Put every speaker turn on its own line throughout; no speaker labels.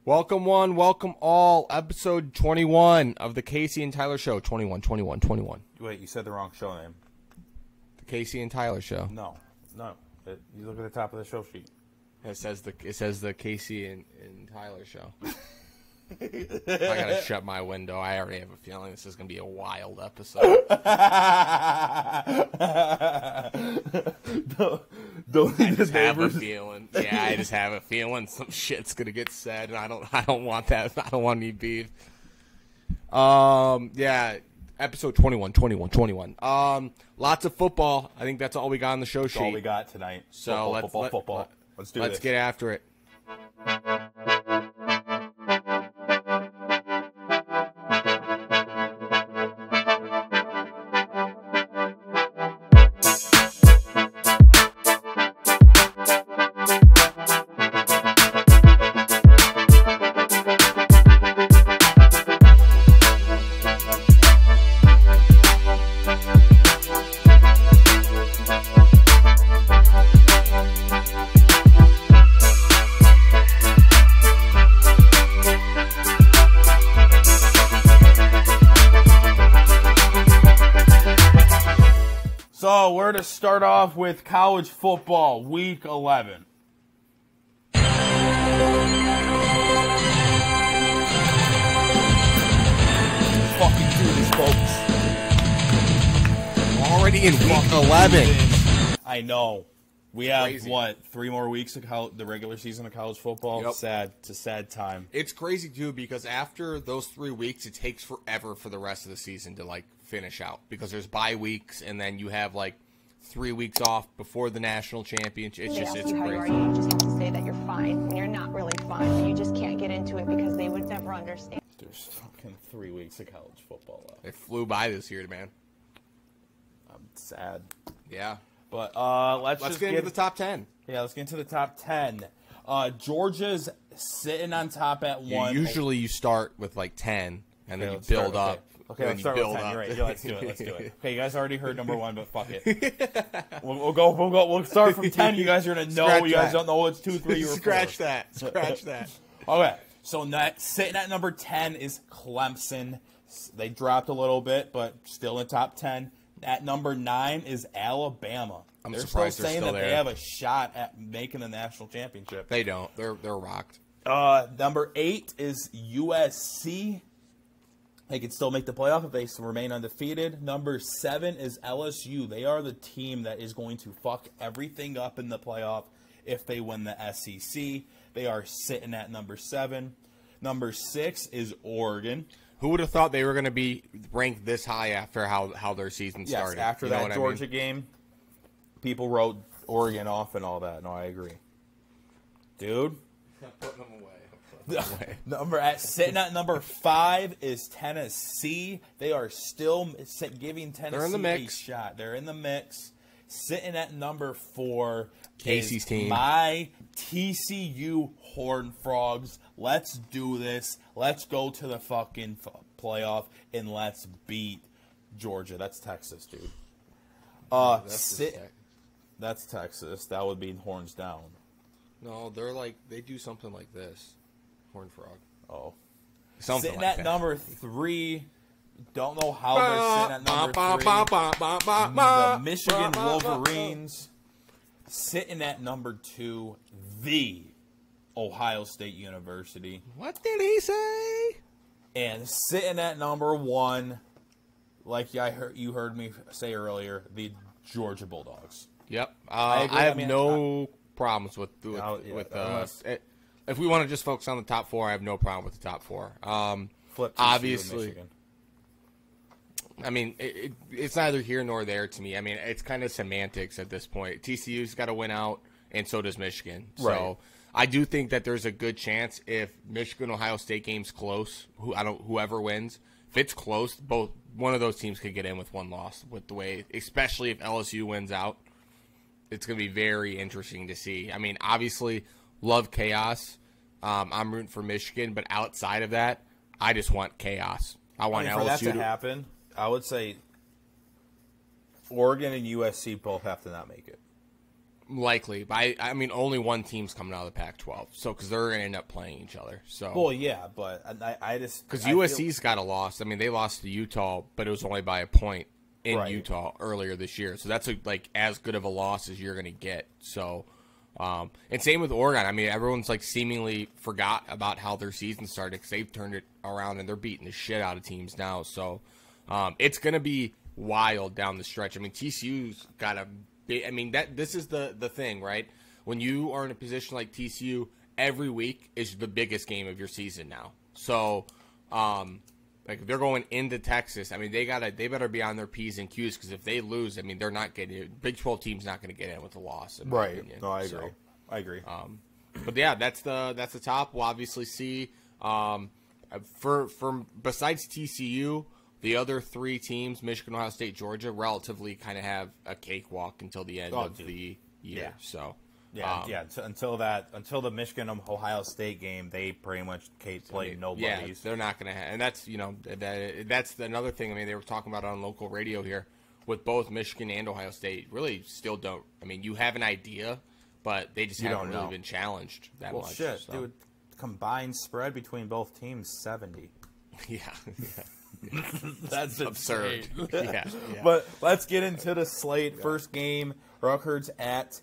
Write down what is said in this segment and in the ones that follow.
Welcome one, welcome all. Episode 21 of the Casey and Tyler Show. 21.
Wait, you said the wrong show name.
The Casey and Tyler Show.
No. You look at the top of the show sheet.
It says the Casey and Tyler Show. I gotta shut my window. I already have a feeling this is gonna be a wild episode. I just have a feeling. Yeah, I just have a feeling some shit's gonna get said, and I don't want that. I don't want any beef. Yeah, episode 21. Lots of football. I think that's all we got on the show sheet.
That's all we got tonight.
So
football. Let's do this.
Let's get after it.
So we're to start off with college football, week 11. Fucking do this, folks.
We're already in week 11.
I know. We have,
crazy.
3 more weeks of the regular season of college football?
Yep.
Sad. It's a sad time.
It's crazy, too, because after those 3 weeks, it takes forever for the rest of the season to, finish out. Because there's bye weeks, and then you have, 3 weeks off before the national championship. It's
How
crazy.
you are, you just have to say that you're fine when you're not really fine. But you just can't get into it because they would never understand.
There's fucking 3 weeks of college football left.
It flew by this year, man.
I'm sad.
Yeah.
But
Let's
just
get into the top 10.
Yeah, let's get into the top 10. Georgia's sitting on top at 1.
Usually you start with, 10, and then you
let's
build
start,
up.
Okay, let's start with 10. You're right. Yeah, let's do it. Okay, you guys already heard number 1, but fuck it. We'll start from 10. You guys are gonna know.
Scratch
you guys
that.
don't know it's 2, 3, or 4.
Scratch that.
Okay, so sitting at number 10 is Clemson. They dropped a little bit, but still in top 10. At number 9 is Alabama.
I'm
they're
surprised
still
they're
saying
still
that
there.
they have a shot at making the national championship.
They don't. They're rocked.
Number 8 is USC. They can still make the playoff if they remain undefeated. Number 7 is LSU. They are the team that is going to fuck everything up in the playoff if they win the SEC. They are sitting at number 7. Number 6 is Oregon.
Who would have thought they were going to be ranked this high after how their season started?
Yes, after that Georgia game, people wrote Oregon off and all that. No, I agree. Dude.
I'm putting them away.
Sitting at number 5 is Tennessee. They are still giving Tennessee a shot. They're in the mix. Sitting at number 4
Casey's
is
team.
My TCU Horned Frogs. Let's do this. Let's go to the fucking playoff and let's beat Georgia. That's Texas, dude. That's Texas. That would be horns down.
No, they do something like this. Horned frog.
Oh.
Something
sitting
like
at
that.
number 3. Don't know how they're sitting at number 3. The Michigan Wolverines. Sitting at number 2, the Ohio State University.
What did he say?
And sitting at number 1, like you heard me say earlier, the Georgia Bulldogs.
Yep.
I
have no problems with if we want to just focus on the top 4, I have no problem with the top 4.
Flip
obviously.
Michigan.
I mean, it's neither here nor there to me. I mean, it's kind of semantics at this point. TCU's got to win out, and so does Michigan.
Right.
So I do think that there's a good chance if Michigan-Ohio State game's close, whoever wins, if it's close, one of those teams could get in with one loss. With the way, especially if LSU wins out, it's going to be very interesting to see. I mean, obviously, love chaos. I'm rooting for Michigan, but outside of that, I just want chaos. I want LSU
for that to happen. I would say Oregon and USC both have to not make it.
Likely, but I mean, only one team's coming out of the Pac-12, so because they're going to end up playing each other. So,
well, yeah, but I just
because USC's got a loss. I mean, they lost to Utah, but it was only by a point in Utah earlier this year. So that's as good of a loss as you're going to get. So, and same with Oregon. I mean, everyone's seemingly forgot about how their season started because they've turned it around and they're beating the shit out of teams now. So, it's going to be wild down the stretch. I mean, TCU's got a. I mean, this is the thing, right? When you are in a position like TCU, every week is the biggest game of your season now. So, if they're going into Texas, I mean, they better be on their P's and Q's because if they lose, I mean, they're not getting Big 12 team's not going to get in with a loss. In my opinion.
No, I agree. So, I agree.
But yeah, that's the top. We'll obviously see. For besides TCU. The other three teams, Michigan, Ohio State, Georgia, relatively kind of have a cakewalk until the end of the year.
Yeah.
So
until the Michigan Ohio State game, they pretty much played nobodies.
Yeah, they're not going to have, and that's that's another thing. I mean, they were talking about it on local radio here with both Michigan and Ohio State. Really, still don't. I mean, you have an idea, but they just haven't really been challenged that much.
Well, shit,
so.
dude. Combined spread between both teams 70.
Yeah.
That's
absurd. Yeah.
But let's get into the slate. Yeah. First game, Rutgers at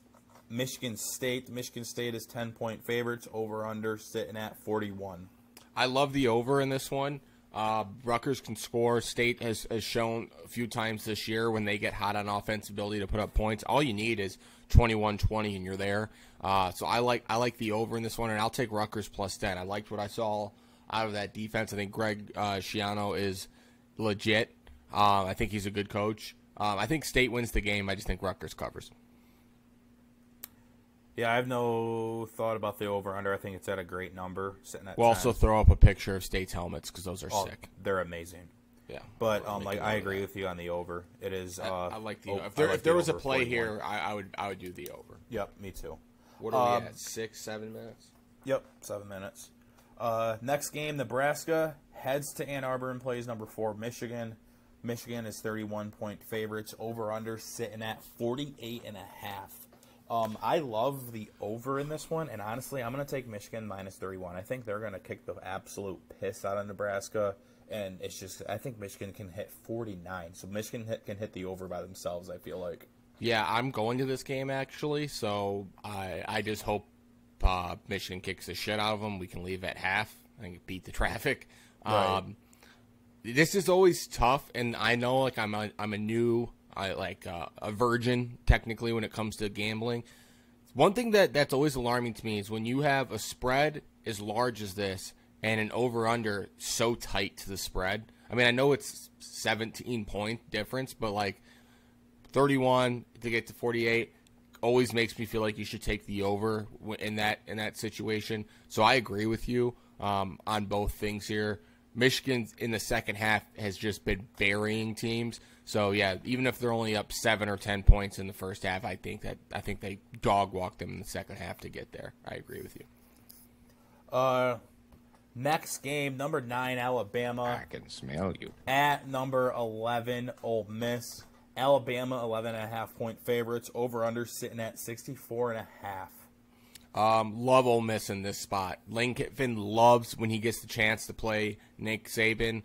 Michigan State. Michigan State is 10-point favorites. Over-under sitting at 41.
I love the over in this one. Rutgers can score. State has shown a few times this year when they get hot on offensive ability to put up points. All you need is 21-20 and you're there. So I like the over in this one, and I'll take Rutgers plus 10. I liked what I saw out of that defense. I think Greg Schiano is legit. I think he's a good coach. I think State wins the game. I just think Rutgers covers.
Yeah, I have no thought about the over-under. I think it's at a great number. Sitting at
we'll
10.
Also throw up a picture of State's helmets because those are sick.
They're amazing.
Yeah.
But I agree with you on the over. It is.
I like the over. If there was a play here, I would do the over.
Yep, me too.
What are we at? 6-7 minutes?
Yep, 7 minutes. Next game, Nebraska heads to Ann Arbor and plays number 4 Michigan. Michigan is 31-point favorites. Over/under sitting at 48.5. I love the over in this one, and honestly, I'm going to take Michigan minus 31. I think they're going to kick the absolute piss out of Nebraska, and it's just I think Michigan can hit 49. So Michigan can hit the over by themselves, I feel like.
Yeah, I'm going to this game actually, so I just hope Michigan kicks the shit out of them. We can leave at half and beat the traffic.
Right.
This is always tough, and I know I'm a new a virgin technically when it comes to gambling. One thing that's always alarming to me is when you have a spread as large as this and an over/under so tight to the spread. I mean, I know it's 17-point difference, but 31 to get to 48 always makes me feel like you should take the over in that situation. So I agree with you on both things here. Michigan in the second half has just been burying teams. So yeah, even if they're only up 7 or 10 points in the first half, I think they dog walk them in the second half to get there. I agree with you.
Next game, number 9 Alabama.
I can smell you.
At number 11 Ole Miss. Alabama 11.5-point favorites. Over/under sitting at 64.5.
Love Ole Miss in this spot. Lane Kiffin loves when he gets the chance to play Nick Saban.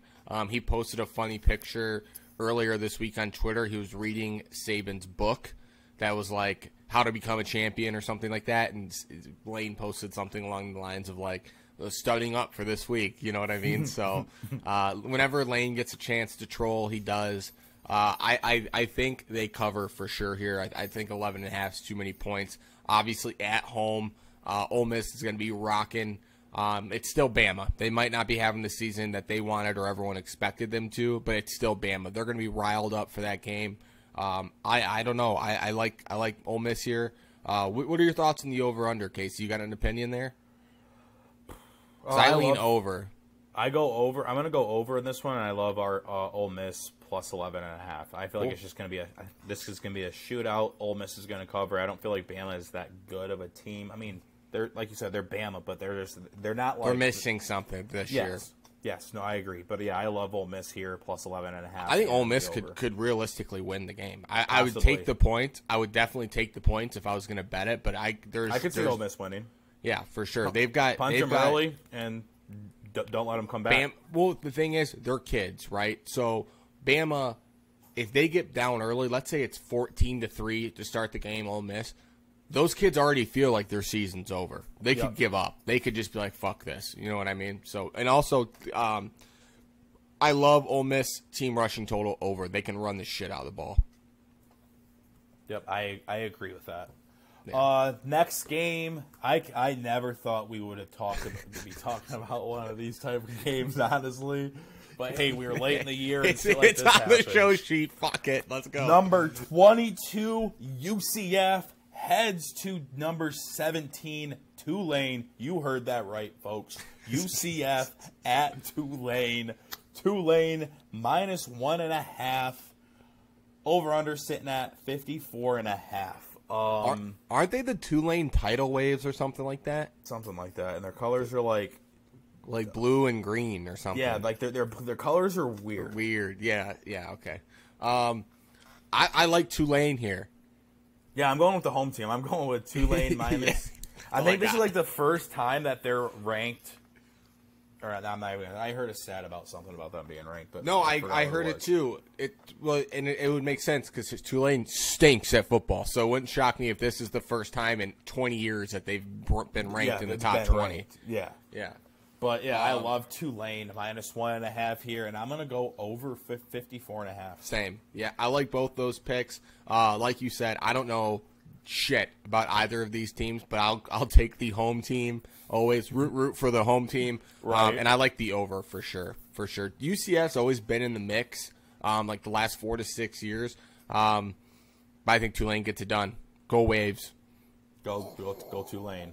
He posted a funny picture earlier this week on Twitter. He was reading Saban's book that was like How to Become a Champion or something like that, and Lane posted something along the lines of studying up for this week. You know what I mean? So whenever Lane gets a chance to troll, he does. I think they cover for sure here. I think 11.5 is too many points. Obviously, at home, Ole Miss is going to be rocking. It's still Bama. They might not be having the season that they wanted or everyone expected them to, but it's still Bama. They're going to be riled up for that game. I don't know. I like Ole Miss here. What are your thoughts on the over/under, Casey? You got an opinion there? I lean over.
I go over. I'm going to go over in this one, and I love our Ole Miss plus 11.5. I feel like it's just going to be this is going to be a shootout. Ole Miss is going to cover. I don't feel like Bama is that good of a team. I mean, they're like you said, they're Bama, but they're not like
they're missing something this year.
Yes, no, I agree. But yeah, I love Ole Miss here, plus 11.5.
I think Ole Miss could realistically win the game. I would take the points. I would definitely take the points if I was going to bet it. But I could
see Ole Miss winning.
Yeah, for sure. They've got
punch them early and don't let them come back.
Well, the thing is, they're kids, right? So Bama, if they get down early, let's say it's 14-3 to start the game, Ole Miss. Those kids already feel like their season's over. They could give up. They could just be like, fuck this. You know what I mean? So, and also, I love Ole Miss team rushing total over. They can run the shit out of the ball.
Yep, I agree with that.
Yeah.
Next game, I never thought we would have be talking about one of these type of games, honestly. But hey, we were late in the year. And
it's on the show sheet. Fuck it. Let's go.
Number 22, UCF. Heads to number 17, Tulane. You heard that right, folks. UCF at Tulane. Tulane minus 1.5. Over-under sitting at 54.5.
Aren't they the Tulane tidal waves or something like that?
Something like that. And their colors are like
blue and green or something.
Yeah, like their colors are weird.
Weird. Yeah, okay. I like Tulane here.
Yeah, I'm going with the home team. I'm going with Tulane minus. Yeah. I think this is like the first time that they're ranked. Or I'm not even. I heard a stat about something about them being ranked, but
no, I heard it too. It would make sense because Tulane stinks at football, so it wouldn't shock me if this is the first time in 20 years that they've been ranked in the top 20.
Ranked. Yeah. But yeah, I love Tulane minus 1.5 here, and I'm gonna go over 54.5.
Same. Yeah, I like both those picks. Like you said, I don't know shit about either of these teams, but I'll take the home team. Always root for the home team.
Right.
And I like the over for sure. UCF's always been in the mix, like the last 4 to 6 years. But I think Tulane gets it done. Go Waves.
Go Tulane.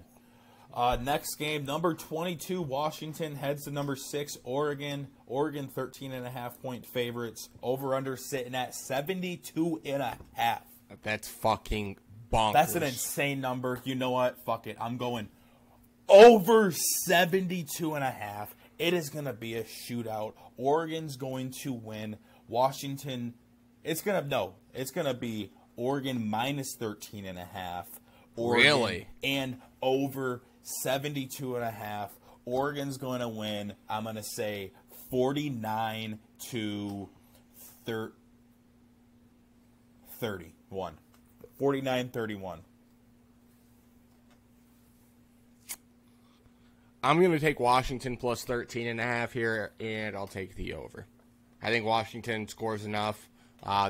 Next game, number 22, Washington heads to number 6, Oregon. Oregon 13.5-point favorites. Over/under sitting at 72.5.
That's fucking bonkers.
That's an insane number. You know what? Fuck it. I'm going over 72.5. It is going to be a shootout. Oregon's going to win. Washington, it's going to be Oregon minus 13.5.
Really?
And over 72.5. Oregon's going to win. I'm going to say 49 to 31. 49-31.
I'm going to take Washington plus 13.5 here, and I'll take the over. I think Washington scores enough.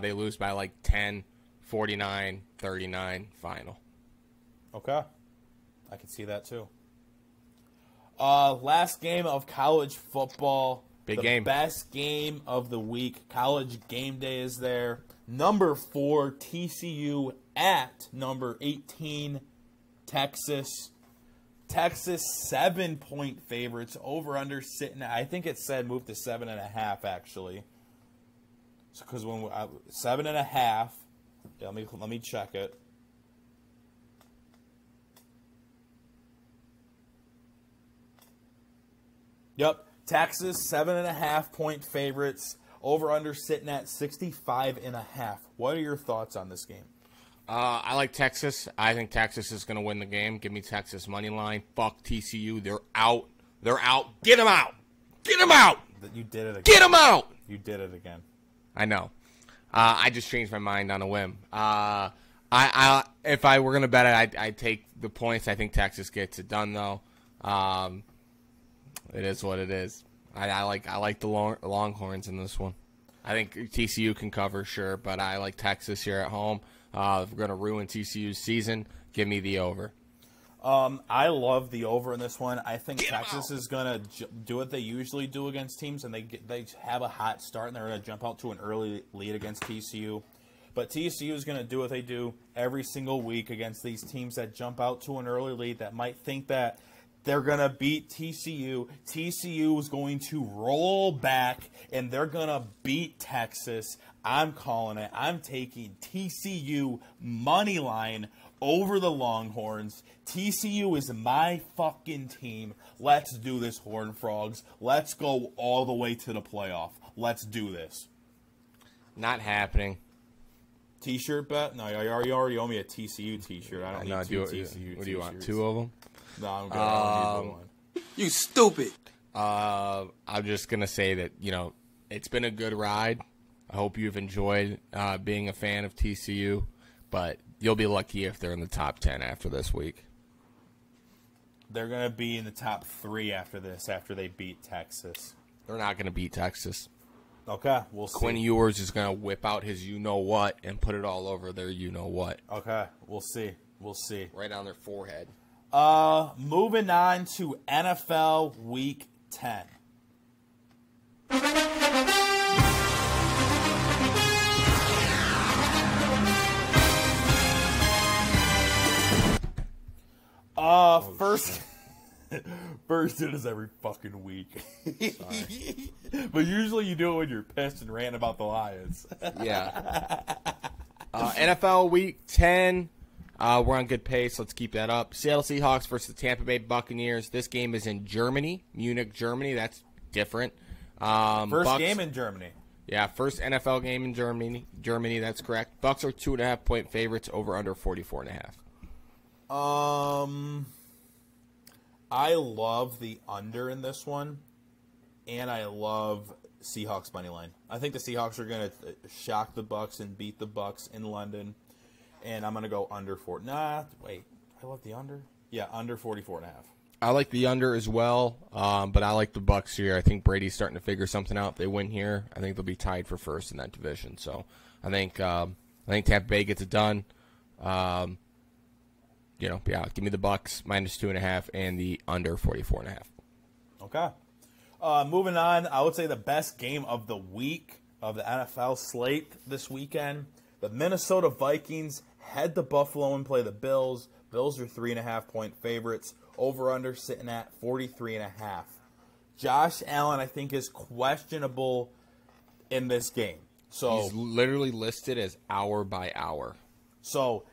They lose by like 10, 49, 39, final.
Okay. I can see that too. Last game of college football.
Big game.
The best game of the week. College game day is there. Number 4, TCU at number 18, Texas. Texas 7-point favorites. Over/under sitting at, I think it said move to 7.5 actually. So because when 7.5. Yeah, let me check it. Yep, Texas 7.5-point favorites. Over/under sitting at 65.5. What are your thoughts on this game?
I like Texas. I think Texas is going to win the game. Give me Texas money line. Fuck TCU. They're out. Get them out. Get them out.
You did it again.
Get them out.
You did it again.
I know. I just changed my mind on a whim. If I were going to bet it, I'd take the points. I think Texas gets it done though. It is what it is. I like the Longhorns in this one. I think TCU can cover, sure, but I like Texas here at home. If we're going to ruin TCU's season, give me the over.
I love the over in this one. I think Texas is going to do what they usually do against teams, and they have a hot start, and they're going to jump out to an early lead against TCU. But TCU is going to do what they do every single week against these teams that jump out to an early lead that might think that they're going to beat TCU. TCU is going to roll back, and they're going to beat Texas. I'm calling it. I'm taking TCU money line over the Longhorns. TCU is my fucking team. Let's do this, Horned Frogs. Let's go all the way to the playoff. Let's do this.
Not happening.
T-shirt bet? No, you already owe me a TCU T-shirt. I don't need two TCU T-shirts.
What do you want? 2 of them?
No, I'm good. I don't need one.
You stupid.
I'm just gonna say that it's been a good ride. I hope you've enjoyed being a fan of TCU, but you'll be lucky if they're in the top 10 after this week.
They're going to be in the top 3 after this, after they beat Texas.
They're not going to beat Texas.
Okay, we'll see.
Quinn Ewers is going to whip out his you-know-what and put it all over their you-know-what.
Okay, we'll see. We'll see.
Right on their forehead.
Moving on to NFL Week 10. First it is every fucking week. But usually you do it when you're pissed and ranting about the Lions.
Yeah. NFL Week 10. We're on good pace. Let's keep that up. Seattle Seahawks versus the Tampa Bay Buccaneers. This game is in Germany, Munich, Germany. That's different.
First game in Germany.
Yeah, first NFL game in Germany. That's correct. Bucks are 2.5-point favorites. Over under 44.5.
I love the under in this one, and I love Seahawks money line. I think the Seahawks are going to shock the Bucks and beat the Bucks in London, and I'm going to go under 4. Nah, wait, I love the under. Yeah, under 44.5.
I like the under as well, but I like the Bucks here. I think Brady's starting to figure something out. If they win here, I think they'll be tied for first in that division. So I think Tampa Bay gets it done. Yeah, give me the Bucks minus 2.5 and the under 44.5.
Okay. Moving on, I would say the best game of the week of the NFL slate this weekend. The Minnesota Vikings head to Buffalo and play the Bills. Bills are 3.5-point favorites. Over-under sitting at 43.5. Josh Allen, I think, is questionable in this game. So
he's literally listed as hour by hour.
So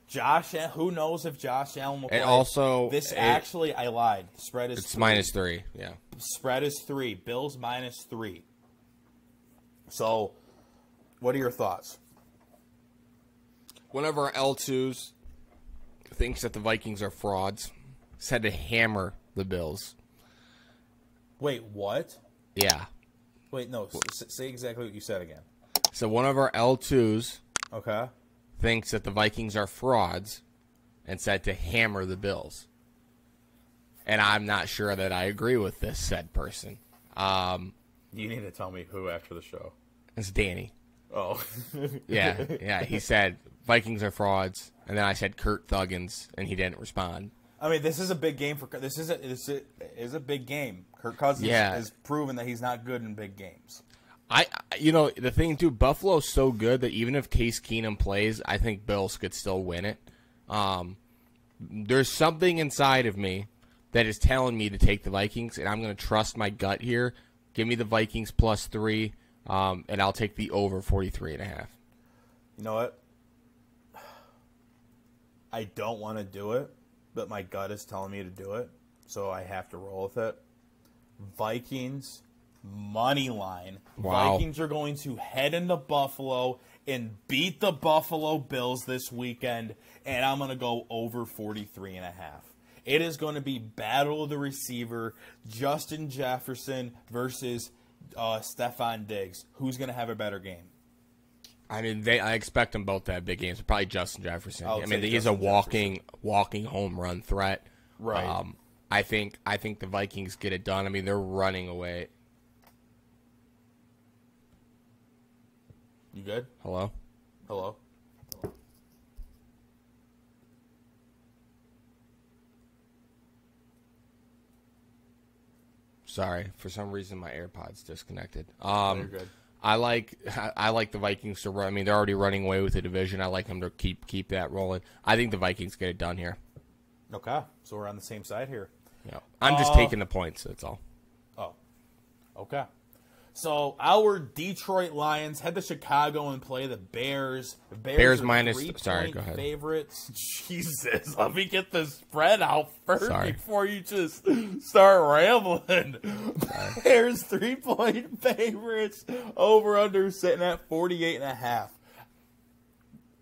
who knows if Josh Allen will play?
And also,
I lied. Spread is
it's 3. -3. Yeah.
Spread is 3. Bills -3. So, what are your thoughts?
One of our L2s thinks that the Vikings are frauds. Said to hammer the Bills.
Wait, what?
Yeah.
Wait, no. Say exactly what you said again.
So one of our L2s.
Okay.
Thinks that the Vikings are frauds and said to hammer the Bills. And I'm not sure that I agree with this said person.
You need to tell me who after the show.
It's Danny.
Oh.
Yeah. He said Vikings are frauds, and then I said Kurt Thuggins, and he didn't respond.
I mean, this is a big game for. This is a big game. Kirk Cousins has proven that he's not good in big games.
The thing too, Buffalo's so good that even if Case Keenum plays, I think Bills could still win it. There's something inside of me that is telling me to take the Vikings, and I'm going to trust my gut here. Give me the Vikings +3, and I'll take the over 43.5.
You know what? I don't want to do it, but my gut is telling me to do it, so I have to roll with it. Vikings money line.
Wow.
Vikings are going to head into Buffalo and beat the Buffalo Bills this weekend, and I'm going to go over 43.5. It is going to be battle of the receiver, Justin Jefferson versus Stephon Diggs. Who's going to have a better game?
I mean, I expect them both to have big games. Probably Justin Jefferson. I mean, he's
Justin
a walking home run threat.
Right.
I think the Vikings get it done. I mean, they're running away.
You good?
Hello?
Hello?
Sorry, for some reason my AirPods disconnected.
You're good.
I like the Vikings to run. I mean, they're already running away with the division. I like them to keep that rolling. I think the Vikings get it done here.
Okay, so we're on the same side here.
Yeah, I'm just taking the points. That's all.
Oh, okay. So our Detroit Lions head to Chicago and play the Bears. The
Bears
are
minus.
3-point
Sorry, go ahead.
favorites. Jesus, let me get the spread out first
Sorry.
before you just start rambling. Bears 3-point favorites. Over under sitting at 48.5.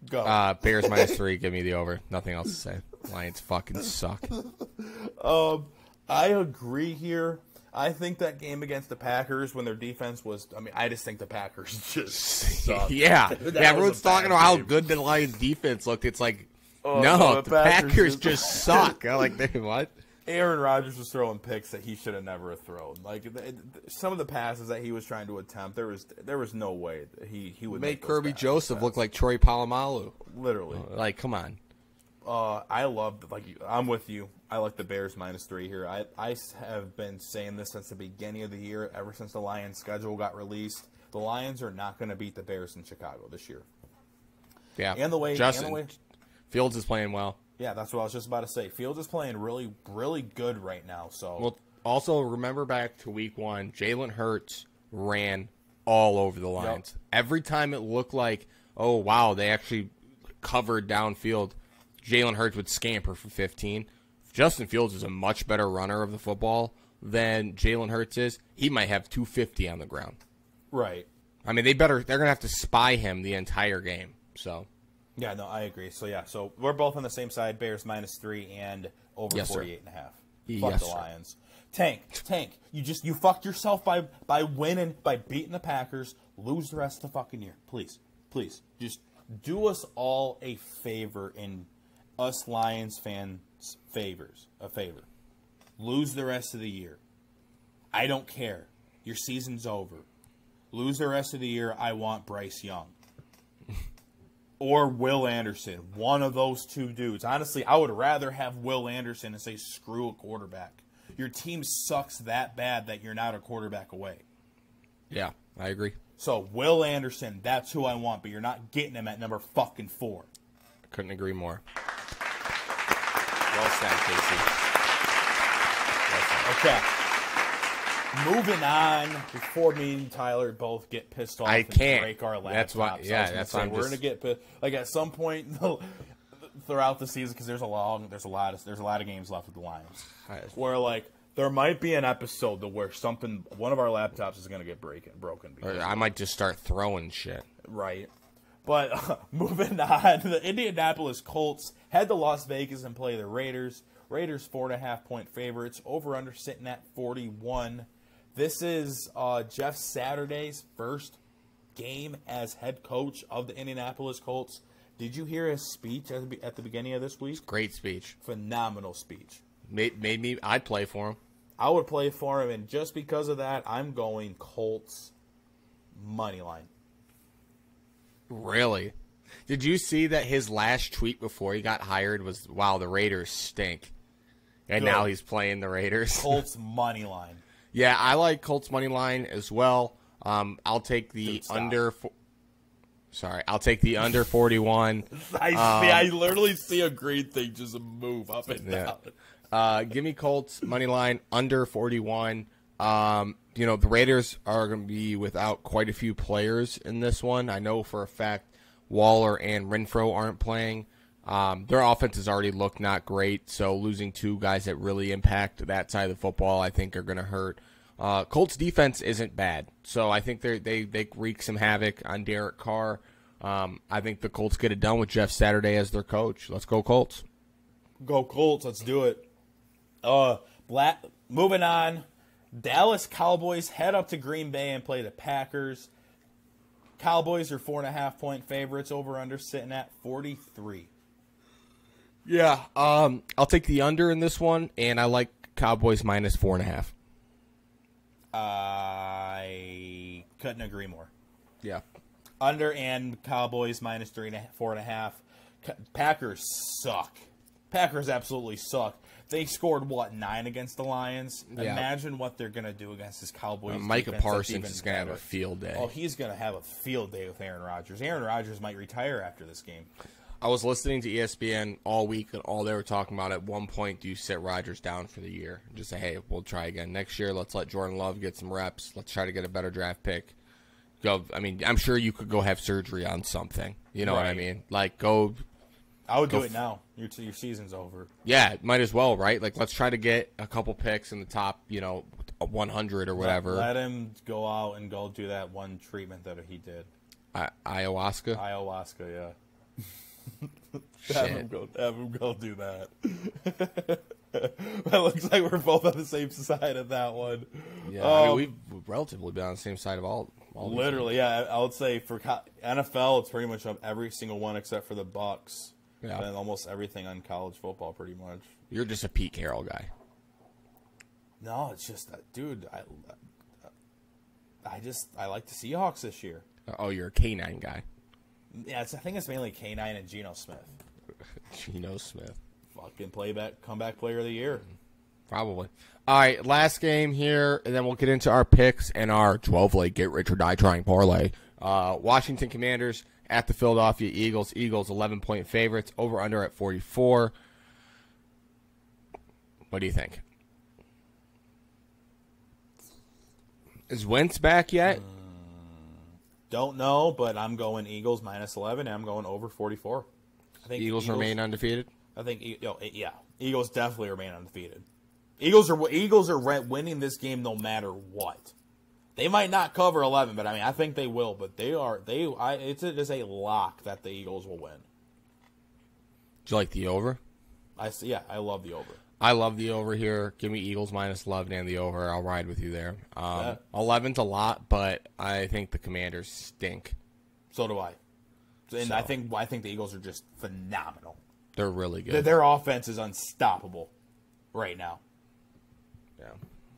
Go.
Bears minus 3. Give me the over. Nothing else to say. Lions fucking suck.
I agree here. I think that game against the Packers when their defense was, I just think the Packers just sucked.
Yeah.
That
Everyone's
was a bad
talking about how
game.
good the Lions defense looked. It's like,
no,
no,
the
the Packers
Packers
just suck. I'm like, what?
Aaron Rodgers was throwing picks that he should have never thrown. Like some of the passes that he was trying to attempt, there was no way that he would
Make
those
Kirby
passes.
Joseph look like Troy Polamalu.
Literally.
Like, come on.
I love, I'm with you. I like the Bears minus 3 here. I have been saying this since the beginning of the year, ever since the Lions schedule got released. The Lions are not going to beat the Bears in Chicago this year.
Yeah.
And the way
Fields is playing well.
Yeah, that's what I was just about to say. Fields is playing really, really good right now. So,
Well, also remember back to week 1, Jalen Hurts ran all over the Lions.
Yep.
Every time it looked like, oh, wow, they actually covered downfield, Jalen Hurts would scamper for 15. Justin Fields is a much better runner of the football than Jalen Hurts is. He might have 250 on the ground.
right.
I mean, they're going to have to spy him the entire game. So,
Yeah, no, I agree. So we're both on the same side. Bears minus 3 and over
Yes, sir.
48.5.
Yes,
Fuck the
sir.
Lions. Tank. You fucked yourself by winning, by beating the Packers. Lose the rest of the fucking year, please. Just do us all a favor, and us Lions fans a favor. Lose the rest of the year. I don't care. Your season's over. Lose the rest of the year. I want Bryce Young. Or Will Anderson. One of those two dudes. Honestly, I would rather have Will Anderson and say, screw a quarterback. Your team sucks that bad that you're not a quarterback away.
yeah, I agree.
So, Will Anderson, that's who I want, but you're not getting him at number fucking 4.
Couldn't agree more. Well said, Casey.
Okay. Moving on, before me and Tyler both get pissed off and
can't.
break our laptops.
That's why- yeah, that's why I'm
we're
just-
gonna get pissed. Like at some point throughout the season, because there's a lot of games left with the Lions, where like there might be an episode to where one of our laptops is gonna get broken.
Or I might just start throwing shit.
Right. But moving on, the Indianapolis Colts head to Las Vegas and play the Raiders. Raiders 4.5-point favorites. Over under sitting at 41. This is Jeff Saturday's first game as head coach of the Indianapolis Colts. Did you hear his speech at the beginning of this week?
Great speech.
Phenomenal speech.
Made me. I'd play for him.
I would play for him, and just because of that, I'm going Colts money line.
Really? Did you see that his last tweet before he got hired was, wow, the Raiders stink. And
Good.
now he's playing the Raiders.
Colts money line.
Yeah, I like Colts money line as well. I'll take the under. I'll take the under 41.
I literally see a green thing just move up and down.
Give me Colts money line under 41. The Raiders are going to be without quite a few players in this one. I know for a fact Waller and Renfro aren't playing. Their offense has already looked not great, so losing two guys that really impact that side of the football, I think, are going to hurt. Colts defense isn't bad, so I think they wreak some havoc on Derek Carr. I think the Colts get it done with Jeff Saturday as their coach. Let's go Colts.
Go Colts. Let's do it. Moving on. Dallas Cowboys head up to Green Bay and play the Packers. Cowboys are 4.5-point favorites. Over under sitting at 43.
Yeah, I'll take the under in this one, and I like Cowboys minus 4.5.
I couldn't agree more.
Yeah.
Under and Cowboys minus 4.5. Packers suck. Packers absolutely suck. They scored, 9 against the Lions?
Yeah.
Imagine what they're going to do against this Cowboys
Micah
defense
Parsons
that's
is going to have
better.
a field day.
Oh, he's going to have a field day with Aaron Rodgers. Aaron Rodgers might retire after this game.
I was listening to ESPN all week, and all they were talking about at one point, do you sit Rodgers down for the year? Just say, hey, we'll try again next year. Let's let Jordan Love get some reps. Let's try to get a better draft pick. Go. I mean, I'm sure you could go have surgery on something. You know what I mean? Like, go.
I would do it now. Your season's over.
Yeah, might as well, right? Like, let's try to get a couple picks in the top, 100 or whatever.
Let him go out and go do that one treatment that he did.
Ayahuasca?
Ayahuasca, yeah.
Shit.
Have him go do that. It looks like we're both on the same side of that one.
Yeah, we've relatively been on the same side of all
literally, yeah. I would say for NFL, it's pretty much up every single one except for the Bucks.
Yeah.
And almost everything on college football, pretty much.
You're just a Pete Carroll guy.
No, it's just that, dude. I like the Seahawks this year.
Oh, you're a K9 guy.
Yeah, I think it's mainly K9 and Geno Smith.
Geno Smith.
Fucking comeback player of the year.
Probably. All right, last game here, and then we'll get into our picks and our 12-leg get-rich-or-die Tryin Parlay. Washington Commanders at the Philadelphia Eagles. Eagles 11-point favorites. Over-under at 44. What do you think? Is Wentz back yet?
Don't know, but I'm going Eagles minus 11, and I'm going over 44. I think
Eagles remain undefeated?
I think, yeah. Eagles definitely remain undefeated. Eagles are winning this game no matter what. They might not cover 11, but I think they will. But it is a lock that the Eagles will win.
Do you like the over?
I love the over.
I love the over here. Give me Eagles minus 11 and the over. I'll ride with you there. 11's a lot, but I think the Commanders stink.
So do I. And I think the Eagles are just phenomenal.
They're really good.
Their offense is unstoppable right now.
Yeah.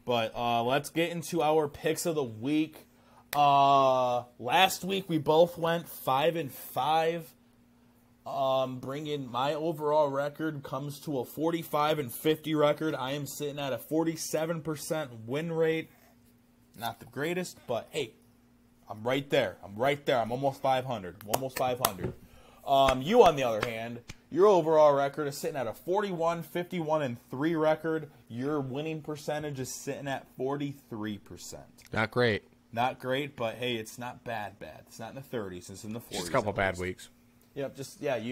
But let's get into our picks of the week. Last week we both went 5-5. Bringing my overall record comes to a 45-50 record. I am sitting at a 47% win rate. Not the greatest, but hey, I'm right there. I'm almost 500. You, on the other hand, your overall record is sitting at a 41-51-3 record. Your winning percentage is sitting at 43%.
Not great.
Not great, but hey, it's not bad. It's not in the 30s. It's in the 40s.
Just a couple bad weeks.
Yep,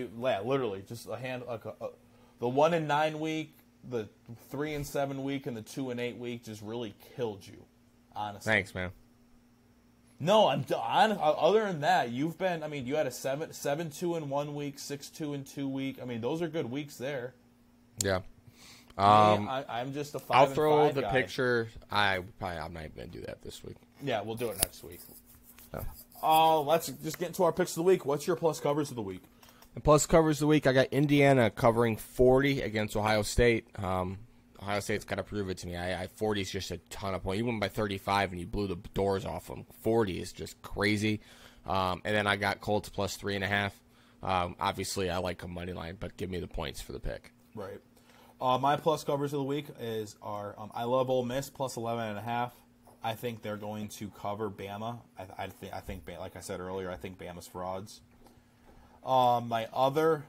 literally just a hand, the 1-9 week, the 3-7 week, and the 2-8 week just really killed you, honestly.
Thanks, man.
No, I'm other than that, you've been. You had a 7-2 in 1 week, 6-2 in 2 week. Those are good weeks there.
Yeah.
I'm just a 5-5
I'll throw the
guy.
picture. I'm not even gonna do that this week.
Yeah, we'll do it next week.
Oh.
Let's just get into our picks of the week. What's your plus covers of the week?
The plus covers of the week, I got Indiana covering 40 against Ohio State. Ohio State's got to prove it to me. 40 is just a ton of points. You went by 35 and you blew the doors off them. 40 is just crazy. And then I got Colts plus 3.5. Obviously, I like a money line, but give me the points for the pick.
Right. My plus covers of the week are I love Ole Miss plus 11.5. I think they're going to cover Bama. I think, like I said earlier, I think Bama's frauds. My other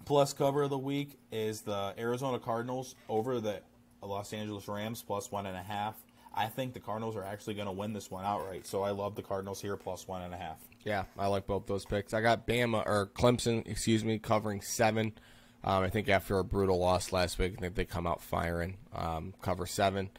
plus cover of the week is the Arizona Cardinals over the Los Angeles Rams plus 1.5. I think the Cardinals are actually going to win this one outright, so I love the Cardinals here plus 1.5.
Yeah, I like both those picks. I got Clemson, covering 7. I think after a brutal loss last week, I think they come out firing, cover 7.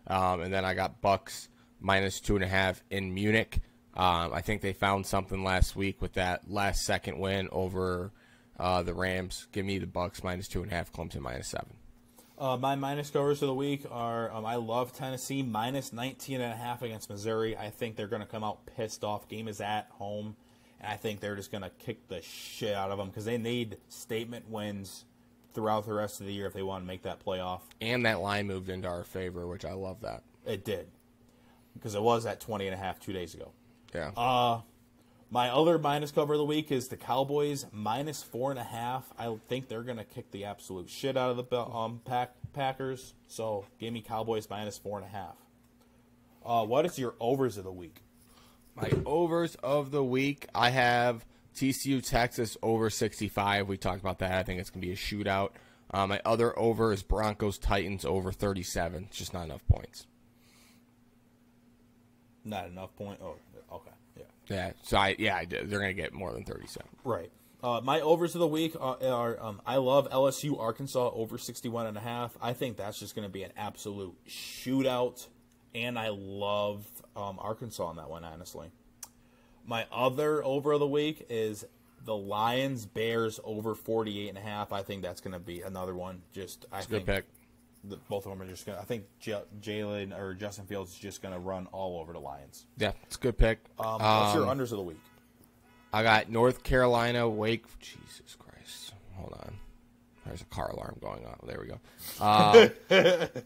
And then I got Bucks minus 2.5 in Munich. I think they found something last week with that last second win over the Rams. Give me the Bucks minus 2.5, Clemson minus 7.
My minus covers of the week are I love Tennessee minus 19.5 against Missouri. I think they're going to come out pissed off. Game is at home, and I think they're just going to kick the shit out of them because they need statement wins throughout the rest of the year if they want to make that playoff.
And that line moved into our favor, which I love that.
It did because it was at 20.5 2 days ago.
Yeah.
My other minus cover of the week is the Cowboys minus 4.5. I think they're going to kick the absolute shit out of the Packers. So give me Cowboys minus 4.5. What is your overs of the week?
My overs of the week, I have TCU Texas over 65. We talked about that. I think it's going to be a shootout. My other over is Broncos Titans over 37. It's just not enough points.
Not enough point. Oh, okay. Yeah.
Yeah. So they're going to get more than 37.
Right. My overs of the week are I love LSU Arkansas over 61.5. I think that's just going to be an absolute shootout, and I love Arkansas on that one, honestly. My other over of the week is the Lions Bears over 48.5. I think that's going to be another one. It's a good pick. Both of them are just going to. I think Jalen or Justin Fields is just going to run all over the Lions.
Yeah, it's a good pick.
What's your unders of the week?
I got North Carolina Wake. Jesus Christ. Hold on. There's a car alarm going on. There we go.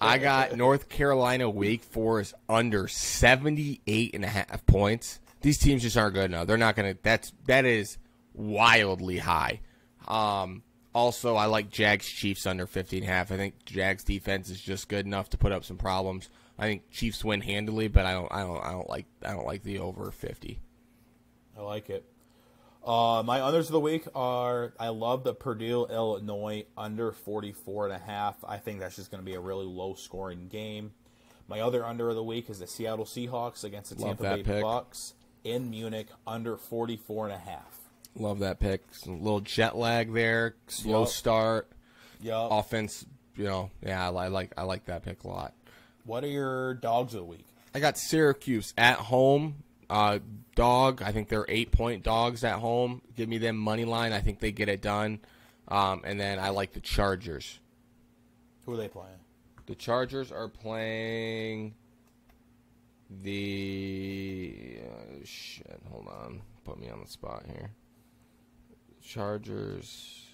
I got North Carolina Wake Forest under 78.5 points. These teams just aren't good enough. They're not going to. That is wildly high. Also, I like Jags Chiefs under 50.5. I think Jags defense is just good enough to put up some problems. I think Chiefs win handily, but I don't like the over 50.
I like it. My unders of the week are I love the Purdue Illinois under 44.5. I think that's just going to be a really low scoring game. My other under of the week is the Seattle Seahawks against the Tampa Bay Bucks in Munich under 44.5.
Love that pick. Some little jet lag there, slow start.
Yep.
Offense, I like that pick a lot.
What are your dogs of the week?
I got Syracuse at home. Dog. I think they're 8-point dogs at home. Give me them money line. I think they get it done. And then I like the Chargers.
Who are they playing?
The Chargers are playing the shit. Hold on. Put me on the spot here. Chargers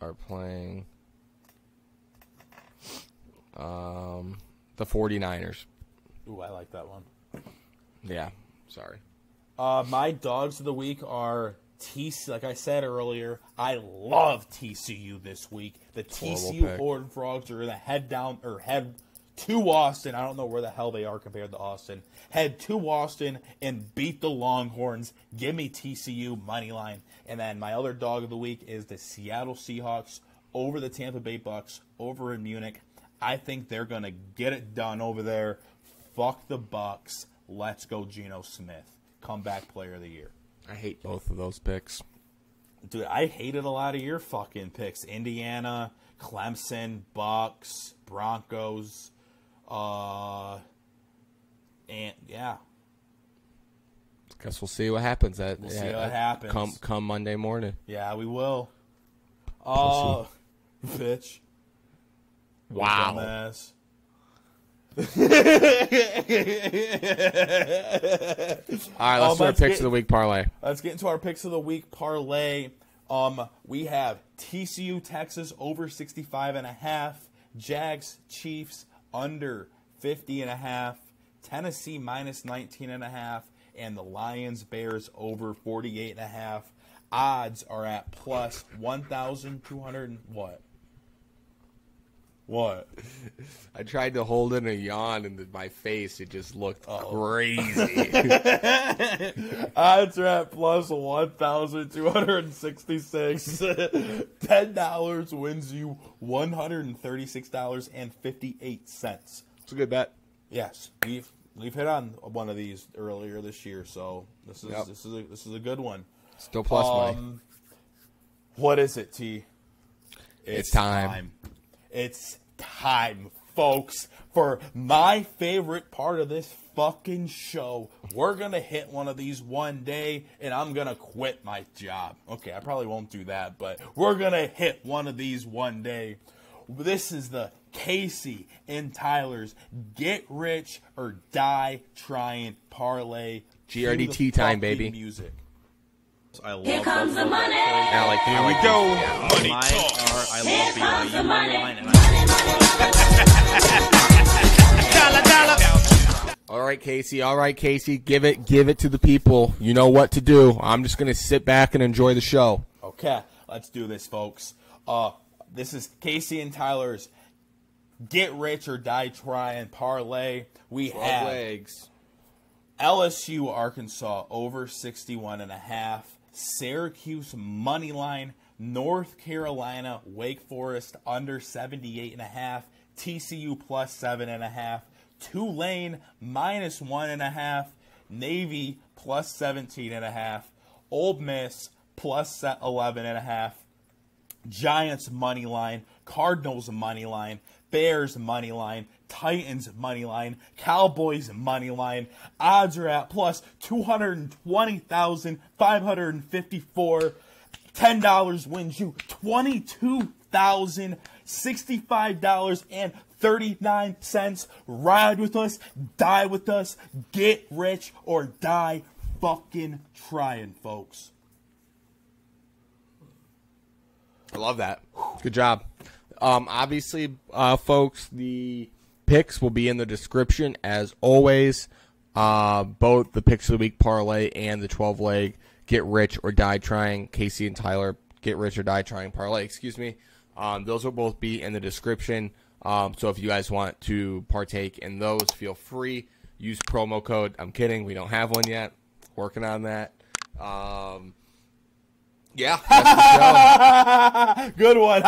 are playing the 49ers.
Ooh, I like that one.
Yeah, sorry.
My dogs of the week are TCU. Like I said earlier, I love TCU this week. The TCU Horned Frogs are going to head to Austin. I don't know where the hell they are compared to Austin. Head to Austin and beat the Longhorns. Give me TCU money line. And then my other dog of the week is the Seattle Seahawks over the Tampa Bay Bucks over in Munich. I think they're going to get it done over there. Fuck the Bucks. Let's go Geno Smith. Comeback player of the year.
I hate both of those picks.
Dude, I hated a lot of your fucking picks. Indiana, Clemson, Bucks, Broncos. And yeah.
Guess we'll see what happens.
We'll see what happens.
Come Monday morning.
Yeah, we will. Bitch.
Wow.
Dumbass.
All right, let's do our picks of the week parlay.
Let's get into our picks of the week parlay. We have TCU Texas over 65.5, Jags Chiefs under 50.5, Tennessee minus 19.5, and the Lions Bears over 48.5. Odds are at plus 1,200. What?
I tried to hold in a yawn in my face. It just looked crazy.
Odds are at plus 1,266. $10 wins you $136.58.
It's a good bet.
Yes, we've hit on one of these earlier this year, so this is a good one.
Still plus money.
What is it, T?
It's time.
It's time, folks, for my favorite part of this fucking show. We're going to hit one of these one day, and I'm going to quit my job. Okay, I probably won't do that, but we're going to hit one of these one day. This is the Casey and Tyler's Get Rich or Die Tryin Parlay.
GRDT time, baby.
Music.
I love
Here comes the money.
Here we go. Money talk. I love BYU money line.
All right, Casey. Give it to the people. You know what to do. I'm just gonna sit back and enjoy the show.
Okay, let's do this, folks. This is Casey and Tyler's Get Rich or Die Tryin Parlay. We have
legs.
LSU, Arkansas, over 61.5. Syracuse, money line. North Carolina, Wake Forest, under 78.5. TCU, plus 7.5. Tulane, minus 1.5. Navy, plus 17.5. Ole Miss, plus 11.5. Giants, money line. Cardinals, money line. Bears, money line. Titans, money line. Cowboys, money line. Odds are at plus 220,554. $10 wins you $22,065.39. Ride with us, die with us, get rich or die fucking trying, folks.
I love that. Good job. Obviously, folks, the picks will be in the description as always. Both the picks of the week parlay and the 12-leg get rich or die trying. Casey and Tyler get rich or die trying parlay. Excuse me. Those will both be in the description. So if you guys want to partake in those, feel free. Use promo code. I'm kidding. We don't have one yet. Working on that. Yeah, that's the show.
Good one.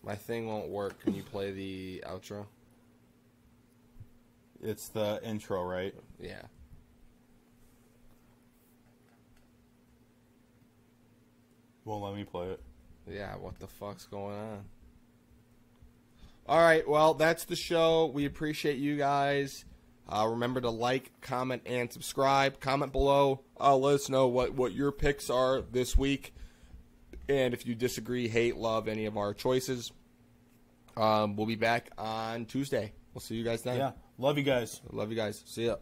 My thing won't work. Can you play the outro?
It's the intro, right?
Yeah.
Won't let me play it.
Yeah, what the fuck's going on? All right, well, that's the show. We appreciate you guys. Remember to like, comment, and subscribe. Comment below. Let us know what your picks are this week. And if you disagree, hate, love any of our choices, we'll be back on Tuesday. We'll see you guys then.
Yeah. Love you guys.
Love you guys. See ya.